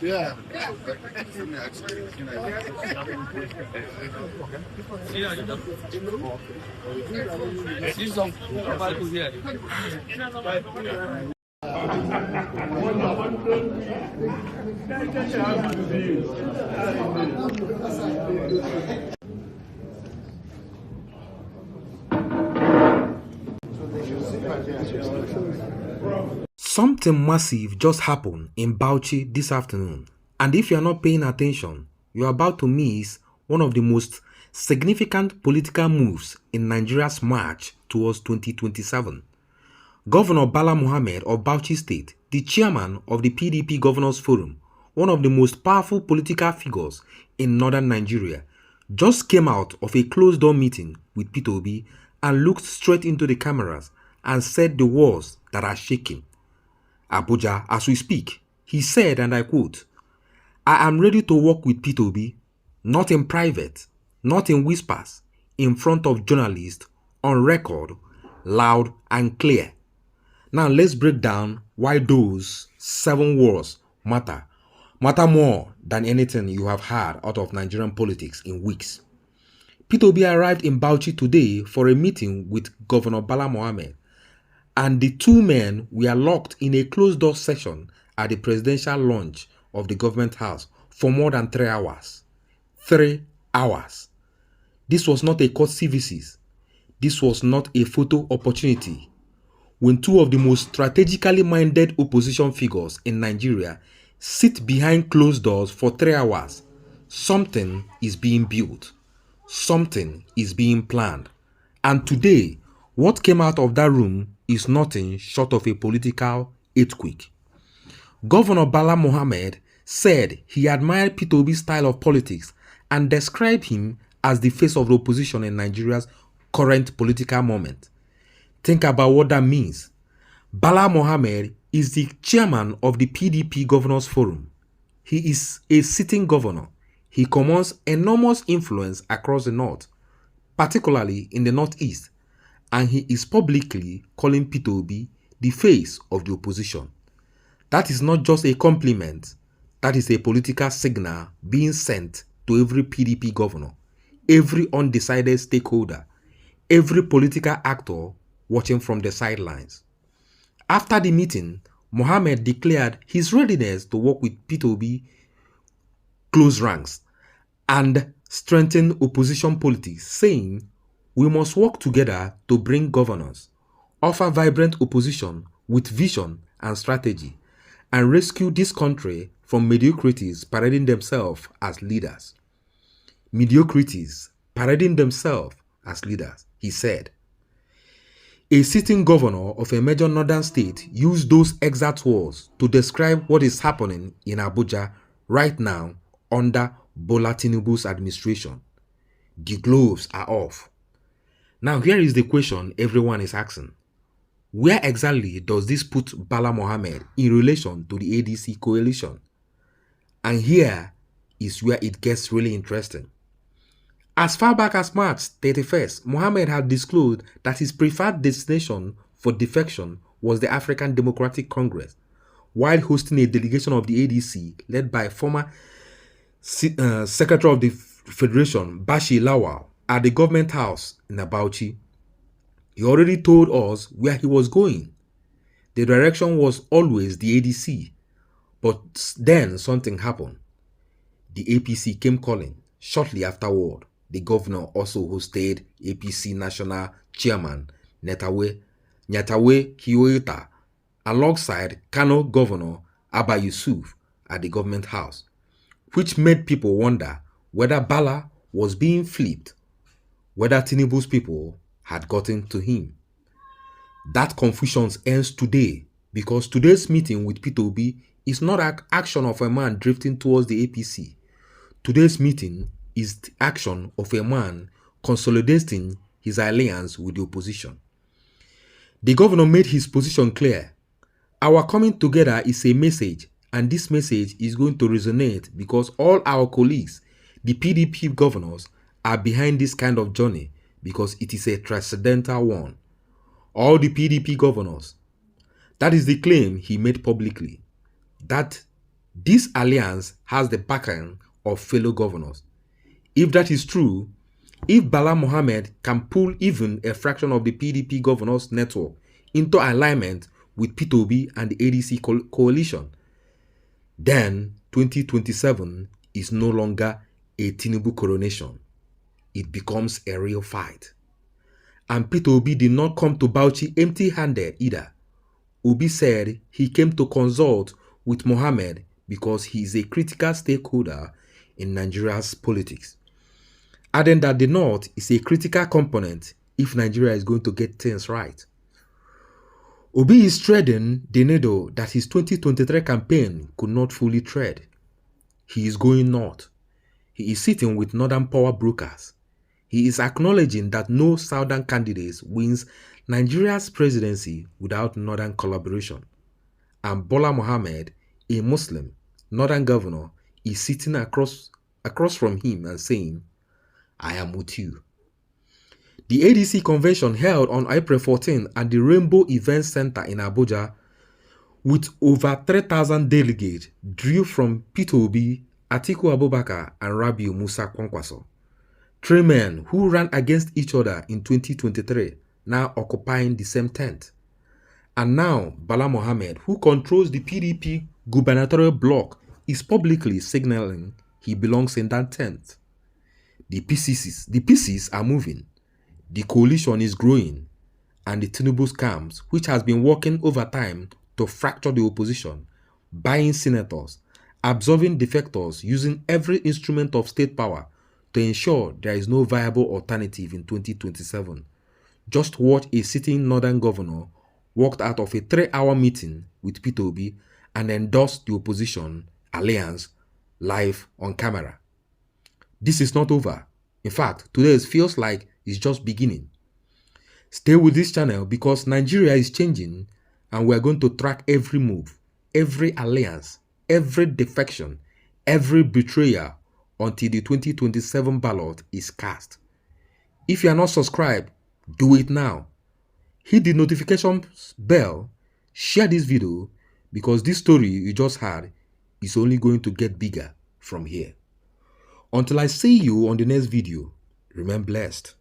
Yeah. Something massive just happened in BAUCHI this afternoon, and if you are not paying attention, you are about to miss one of the most significant political moves in Nigeria's march towards 2027. Governor Bala Mohammed of BAUCHI State, the chairman of the PDP Governors Forum, one of the most powerful political figures in northern Nigeria, just came out of a closed-door meeting with peterobi and looked straight into the cameras and said the words that are shaking. Abuja, as we speak, he said, and I quote, "I am ready to work with peterobi, not in private, not in whispers, in front of journalists, on record, loud and clear." Now let's break down why those 7 words matter more than anything you have heard out of Nigerian politics in weeks. peterobi arrived in BAUCHI today for a meeting with Governor Bala Mohammed, and the two men were locked in a closed-door session at the presidential lounge of the government house for more than 3 hours. 3 hours. This was not a courtesy visit. This was not a photo opportunity. When two of the most strategically minded opposition figures in Nigeria sit behind closed doors for 3 hours, something is being built. Something is being planned. And today, what came out of that room is nothing short of a political earthquake. Governor Bala Mohammed said he admired peterobi's style of politics and described him as the face of the opposition in Nigeria's current political moment. Think about what that means. Bala Mohammed is the chairman of the PDP Governors Forum. He is a sitting governor. He commands enormous influence across the north, particularly in the northeast, and he is publicly calling peterobi the face of the opposition. That is not just a compliment, that is a political signal being sent to every PDP governor, every undecided stakeholder, every political actor watching from the sidelines. After the meeting, Mohammed declared his readiness to work with peterobi close ranks and strengthen opposition politics, saying, "We must work together to bring governance, offer vibrant opposition with vision and strategy, and rescue this country from mediocrities parading themselves as leaders." Mediocrities parading themselves as leaders, he said. A sitting governor of a major northern state used those exact words to describe what is happening in Abuja right now under Bola Tinubu's administration. The gloves are off. Now here is the question everyone is asking. Where exactly does this put Bala Mohammed in relation to the ADC coalition? And here is where it gets really interesting. As far back as March 31st, Mohammed had disclosed that his preferred destination for defection was the African Democratic Congress, while hosting a delegation of the ADC led by former Secretary of the Federation, Bashi Lawal, at the government house in BAUCHI. He already told us where he was going. The direction was always the ADC, but then something happened. The APC came calling. Shortly afterward, the governor also hosted APC National Chairman Nyatawe Kiyoita alongside Kano Governor Abba Yusuf at the government house, which made people wonder whether Bala was being flipped, whether Tinubu's people had gotten to him. That confusion ends today because today's meeting with peterobi is not an action of a man drifting towards the APC. Today's meeting is the action of a man consolidating his alliance with the opposition. The governor made his position clear. Our coming together is a message, and this message is going to resonate because all our colleagues, the PDP governors, are behind this kind of journey because it is a transcendental one. All the PDP governors. That is the claim he made publicly, that this alliance has the backing of fellow governors. If that is true, if Bala Mohammed can pull even a fraction of the PDP governors' network into alignment with peterobi and the ADC coalition, then 2027 is no longer a Tinubu coronation. It becomes a real fight. And peterobi did not come to BAUCHI empty-handed either. Obi said he came to consult with Mohammed because he is a critical stakeholder in Nigeria's politics, adding that the North is a critical component if Nigeria is going to get things right. Obi is treading the needle that his 2023 campaign could not fully tread. He is going north. He is sitting with northern power brokers. He is acknowledging that no southern candidate wins Nigeria's presidency without northern collaboration. And Bala Mohammed, a Muslim northern governor, is sitting across from him and saying, "I am with you." The ADC convention held on April 14 at the Rainbow Event Center in Abuja with over 3,000 delegates drew from peterobi, Atiku Abubakar and Rabiu Musa Kwankwaso. Three men who ran against each other in 2023, now occupying the same tent. And now Bala Mohammed, who controls the PDP gubernatorial bloc, is publicly signaling he belongs in that tent. The pieces are moving, the coalition is growing, and the Tinubu scams, which has been working overtime to fracture the opposition, buying senators, absorbing defectors, using every instrument of state power to ensure there is no viable alternative in 2027. Just watch a sitting northern governor walked out of a 3-hour meeting with peterobi and endorsed the opposition alliance live on camera. This is not over. In fact, today feels like it's just beginning. Stay with this channel because Nigeria is changing and we are going to track every move, every alliance, every defection, every betrayal until the 2027 ballot is cast. If you are not subscribed, do it now. Hit the notification bell, share this video because this story you just heard is only going to get bigger from here. Until I see you on the next video, remain blessed.